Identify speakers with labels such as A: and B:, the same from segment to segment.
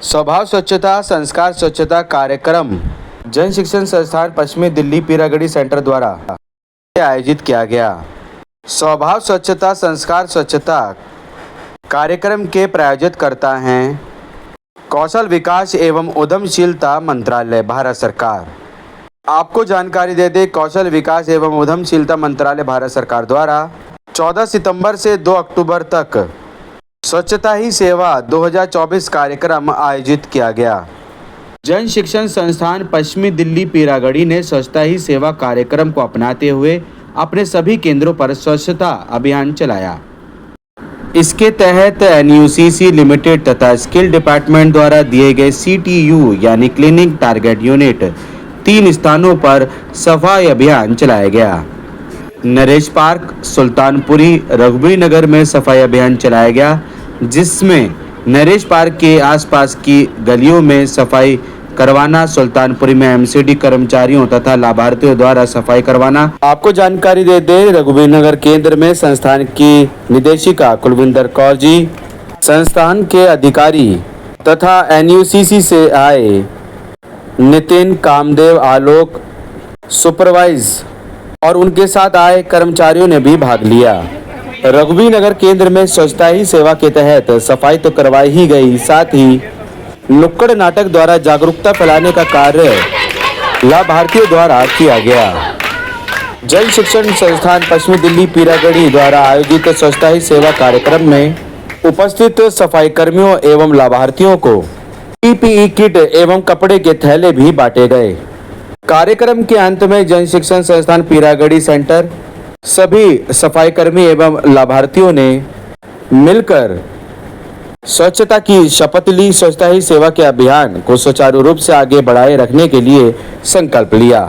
A: स्वभाव स्वच्छता संस्कार स्वच्छता कार्यक्रम जन शिक्षण संस्थान पश्चिमी दिल्ली पीरागढ़ी सेंटर द्वारा आयोजित किया गया। स्वभाव स्वच्छता संस्कार स्वच्छता कार्यक्रम के प्रायोजित करता हैं कौशल विकास एवं उद्यमशीलता मंत्रालय भारत सरकार। आपको जानकारी दे दें, कौशल विकास एवं उद्यमशीलता मंत्रालय भारत सरकार द्वारा 14 सितंबर से 2 अक्टूबर तक स्वच्छता ही सेवा 2024 कार्यक्रम आयोजित किया गया। जन शिक्षण संस्थान पश्चिमी दिल्ली पीरागढ़ी ने स्वच्छता ही सेवा कार्यक्रम को अपनाते हुए अपने सभी केंद्रों पर स्वच्छता अभियान चलाया। इसके तहत NUCC लिमिटेड तथा स्किल डिपार्टमेंट द्वारा दिए गए CTU यानी क्लीनिंग टारगेट यूनिट 3 स्थानों पर सफाई अभियान चलाया गया। नरेश पार्क, सुल्तानपुरी, रघुबीर नगर में सफाई अभियान चलाया गया, जिसमें नरेश पार्क के आसपास की गलियों में सफाई करवाना, सुल्तानपुरी में MCD कर्मचारियों तथा लाभार्थियों द्वारा सफाई करवाना। आपको जानकारी दे दें, रघुबीर नगर केंद्र में संस्थान की निदेशिका कुलविंदर कौर जी, संस्थान के अधिकारी तथा NUCC से आए नितिन, कामदेव, आलोक, सुपरवाइज और उनके साथ आए कर्मचारियों ने भी भाग लिया। रघुबीर नगर केंद्र में स्वच्छता ही सेवा के तहत सफाई तो करवाई ही गई, साथ ही नुक्कड़ नाटक द्वारा जागरूकता फैलाने का कार्य लाभार्थियों द्वारा किया गया। जन शिक्षण संस्थान पश्चिमी दिल्ली पीरागढ़ी द्वारा आयोजित स्वच्छता ही सेवा कार्यक्रम में उपस्थित सफाई कर्मियों एवं लाभार्थियों को PPE किट एवं कपड़े के थैले भी बांटे गए। कार्यक्रम के अंत में जन शिक्षण संस्थान पीरागढ़ी सेंटर सभी सफाई कर्मी एवं लाभार्थियों ने मिलकर स्वच्छता की शपथ ली। स्वच्छता ही सेवा के अभियान को सुचारू रूप से आगे बढ़ाए रखने के लिए संकल्प लिया।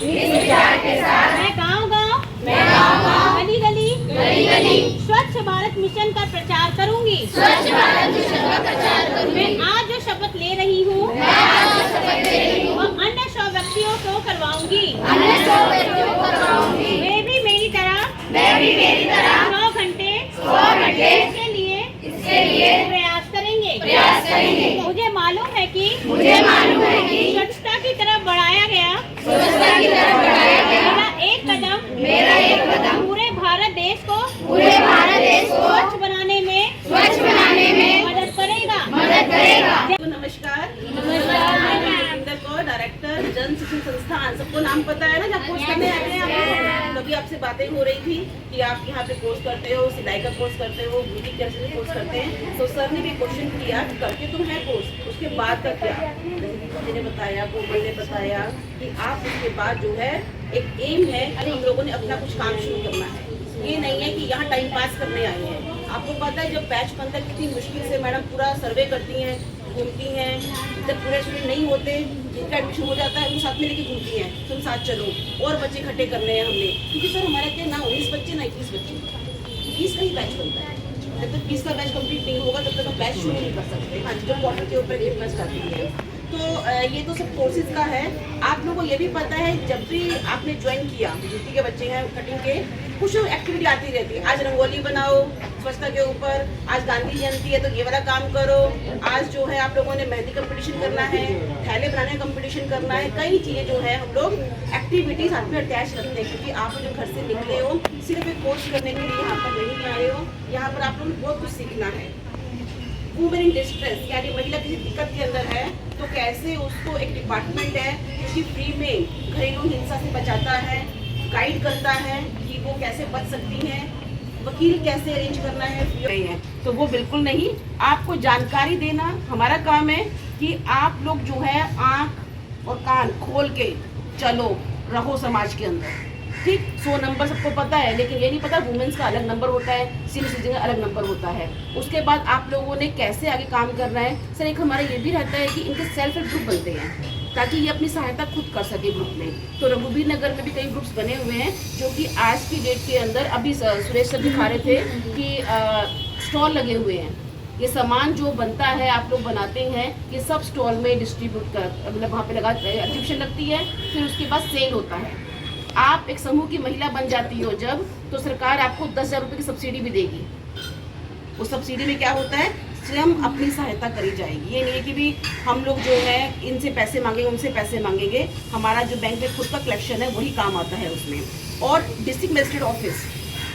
B: इस विचार के साथ मैं गांव-गांव, गली-गली स्वच्छ भारत मिशन का प्रचार करूंगी। मैं आज जो शपथ ले रही हूँ वो अन्य 100 व्यक्तियों को करवाऊंगी। वे भी मेरी तरह 100 घंटे इसके लिए प्रयास करेंगे। मुझे मालूम है कि स्वच्छता की तरफ बढ़ाया गया मेरा एक कदम पूरे भारत देश को स्वच्छ बनाने में मदद करेगा।
C: नमस्कार, मैं कुलविंदर कौर, डायरेक्टर जन शिक्षण संस्थान। सबको नाम पता है ना, जब कोर्स करने आते हैं आप, तभी आपसे बातें हो रही थी कि आप यहाँ पे कोर्स करते हो, सिलाई का कोर्स करते हो, ब्यूटी केयर से कोर्स करते हैं। तो सर ने भी क्वेश्चन किया कि करके तुम है कोर्स, उसके बाद का क्या? मैंने बताया, कोमल ने बताया कि आप उसके बाद जो है एक एम है कि हम लोगों ने अपना कुछ काम शुरू करना है। ये नहीं है कि यहाँ टाइम पास करने आए हैं। आपको पता है जब बैच बनता है कितनी मुश्किल से मैडम पूरा सर्वे करती हैं, घूमती हैं। जब पूरे स्टूडेंट नहीं होते, जिनका एडमिशन हो जाता है उनको साथ में लेके घूमती हैं, तुम साथ चलो और बच्चे इकट्ठे करने हैं हमने। क्योंकि सर हमारे क्या ना 19 बच्चे ना 21 बच्चे, 20 का ही बैच बनता है। जब तक 20 का बैच कंप्लीट नहीं होगा तब तक हम बैच शुरू नहीं कर सकते। हाँ, जो क्वार्टर के ऊपर इन्वेस्ट करती है। तो ये तो सब कोर्सेज का है। आप लोगों को ये भी पता है, जब भी आपने ज्वाइन किया, ब्यूटी के बच्चे हैं, कटिंग के, कुछ एक्टिविटी आती रहती है। आज रंगोली बनाओ, स्वच्छता के ऊपर। आज गांधी जयंती है तो ये वाला काम करो। आज जो है आप लोगों ने मेहंदी कंपटीशन करना है, थैले बनाने का कंपटीशन करना है। कई चीज़ें जो है हम लोग एक्टिविटीज हाथ में अटैच रखते हैं, क्योंकि आप जो घर से निकले हो सिर्फ एक कोर्स करने के लिए यहाँ पर नहीं आए हो। यहाँ पर आप लोगों को बहुत कुछ सीखना है। वुमेन इन डिस्ट्रेस, यानी महिला किसी दिक्कत के अंदर है तो कैसे उसको एक डिपार्टमेंट है जो फ्री में घरेलू हिंसा से बचाता है, गाइड करता है कि वो कैसे बच सकती हैं, वकील कैसे अरेंज करना है। तो वो बिल्कुल नहीं, आपको जानकारी देना हमारा काम है कि आप लोग जो है आँख और कान खोल के चलो, रहो समाज के अंदर। ठीक, 100 नंबर सबको पता है, लेकिन ये नहीं पता वुमेन्स का अलग नंबर होता है, सीनियर सिटीजन का अलग नंबर होता है। उसके बाद आप लोगों ने कैसे आगे काम करना है। सर एक हमारा ये भी रहता है कि इनके सेल्फ हेल्प ग्रुप बनते हैं ताकि ये अपनी सहायता खुद कर सके ग्रुप में। तो रघुवीर नगर में भी कई ग्रुप्स बने हुए हैं जो कि आज की डेट के अंदर, अभी सुरेश सर दिखा रहे थे कि स्टॉल लगे हुए हैं। ये सामान जो बनता है आप लोग बनाते हैं, ये सब स्टॉल में डिस्ट्रीब्यूट कर, मतलब वहाँ पे लगा एग्जीबिशन लगती है, फिर उसके बाद सेल होता है। आप एक समूह की महिला बन जाती हो जब, तो सरकार आपको 10,000 रुपये की सब्सिडी भी देगी। उस सब्सिडी में क्या होता है, स्वयं अपनी सहायता करी जाएगी। ये नहीं है कि भी हम लोग जो है इनसे पैसे मांगेंगे, उनसे पैसे मांगेंगे। हमारा जो बैंक में खुद का कलेक्शन है वही काम आता है उसमें। और डिस्ट्रिक्ट मजिस्ट्रेट ऑफिस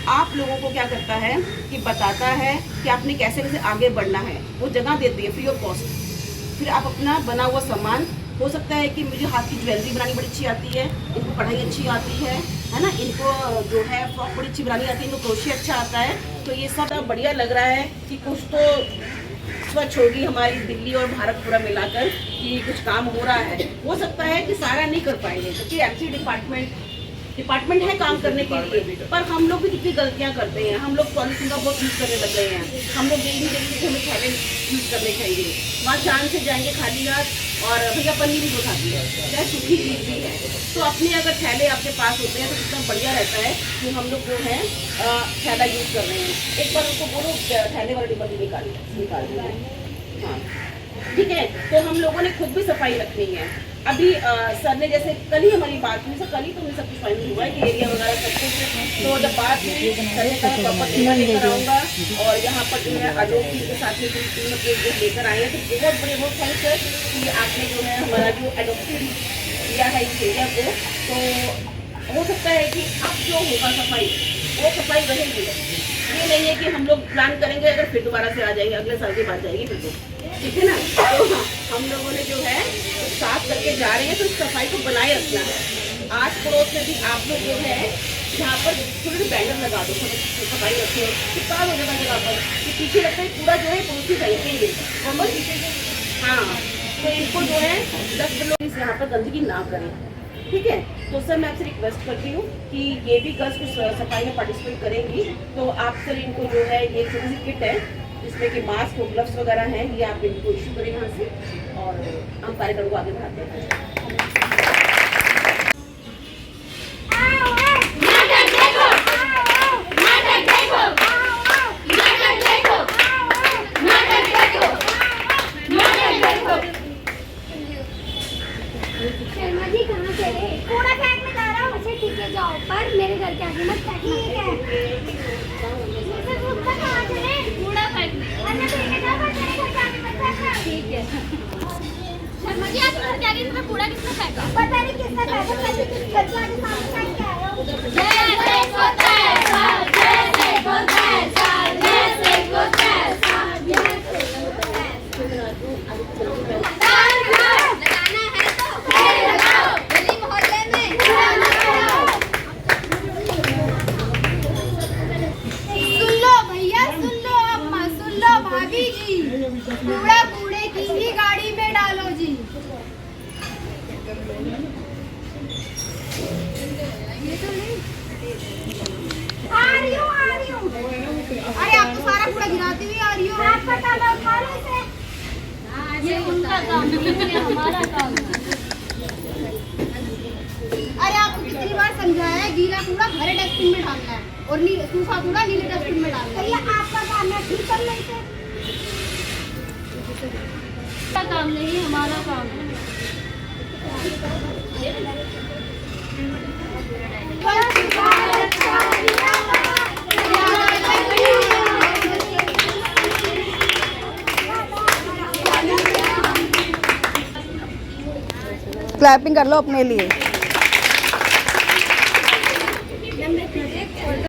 C: आप लोगों को क्या करता है कि बताता है कि आपने कैसे कैसे आगे बढ़ना है, वो जगह देती है फ्री ऑफ कॉस्ट। फिर आप अपना बना हुआ सामान, हो सकता है कि मुझे हाथ की ज्वेलरी बनानी बड़ी अच्छी आती है, इनको पढ़ाई अच्छी आती है ना, इनको जो है फ्रॉक बड़ी अच्छी बनानी आती है, इनको क्रोशिया अच्छा आता है, तो ये सब बढ़िया लग रहा है कि कुछ तो स्वच्छ होगी हमारी दिल्ली और भारत पूरा मिलाकर, कि कुछ काम हो रहा है। हो सकता है कि सारा नहीं कर पाएंगे, क्योंकि एमसी डिपार्टमेंट है काम करने के लिए, पर हम लोग भी कितनी गलतियां करते हैं। हम लोग पॉलिथीन का बहुत यूज़ करने लग गए हैं। हम लोग यही नहीं देखते कि हमें थैले यूज़ करने चाहिए। वहाँ चांद से जाएंगे खाली हाथ, और भैया पनीर भी खाती है, चाहे सूखी चीज़ भी है। तो अपने अगर थैले आपके पास होते हैं तो कितना बढ़िया रहता है कि हम लोग जो है थैला यूज़ कर रहे हैं। एक बार उनको बोलो थैले वाला डिब्बा भी निकाल दें। हाँ ठीक है, तो हम लोगों ने खुद भी सफाई रखनी है। अभी सर ने जैसे कल ही हमारी बात हुई, सर कल ही तो हमें सब कुछ फाइनल हुआ है कि एरिया वगैरह सब कुछ, तो जब बात हुई सर ने कहा प्रॉपर लेकर आऊँगा, और यहाँ पर जो है आलोक जी के साथ में तीनों केस लेकर आए हैं। तो बहुत थैंक्स सर कि आपने जो है हमारा जो एडोप्टेड किया है इस एरिया को। तो हो सकता है कि अब जो होगा सफाई, वो सफाई रहेगी। ये नहीं है कि हम लोग प्लान करेंगे अगर फिर दोबारा से आ जाएंगे, अगले साल की बात जाएगी फिर तो, ठीक है ना। तो हम लोगों ने जो है साफ करके जा रहे हैं, तो सफाई को बनाए रखना है। आस पड़ोस में भी आप लोग जो है यहाँ पर थोड़े से बैनर लगा दो, सफाई रखिए, कितना हो जगह जगह पर कि पीछे लगता है पूरा जो है पड़ोसी फेंकेंगे समझ। हाँ, तो इनको जो है 10 लोग इस यहाँ पर गंदगी ना करें, ठीक है। तो सर मैं आपसे रिक्वेस्ट करती हूँ कि ये भी गर्ल्स कुछ सफाई में पार्टिसिपेट करेंगी, तो आप सर इनको जो है ये छोटी सी किट है जिसमें कि मास्क और ग्लव्स वगैरह हैं, ये आप इनको इशू करें यहाँ से, और हम कार्यक्रम को आगे बढ़ाते हैं।
D: शर्मा जी कहाँ से? कूड़ा फेंकने जा रहा हूँ। अच्छा ठीक है जाओ, पर मेरे घर के आगे मत फेंकना, ठीक है? कहाँ चले? कूड़ा फेंकने। अन्य ठीक है जाओ, पर मेरे घर के आगे मत फेंकना, ठीक है? शर्मा जी आपके घर के आगे इसमें कूड़ा किसने फेंका? पता नहीं किसने फेंका, कैसे किस घर के आगे सामने फेंक के आए हो? जैसे होता है साल, जैसे होता है साल, जैसे होता है साल, जैसे होता है कूड़ा कूड़े की ही गाड़ी में डालो जी। आ रही हूँ। अरे आप तो सारा कूड़ा गिराती हुई आ रही हो। आप पता लो खाने से। ये उनका काम है, हमारा काम है। अरे आपको कितनी बार समझाया है, गीला कूड़ा हरे डस्टबिन में डालना है और सूखा कूड़ा नीले डस्टबिन में डालना है। आपका काम है, ठीक कर लेते। काम नहीं, हमारा काम है।
E: क्लैपिंग कर लो अपने लिए।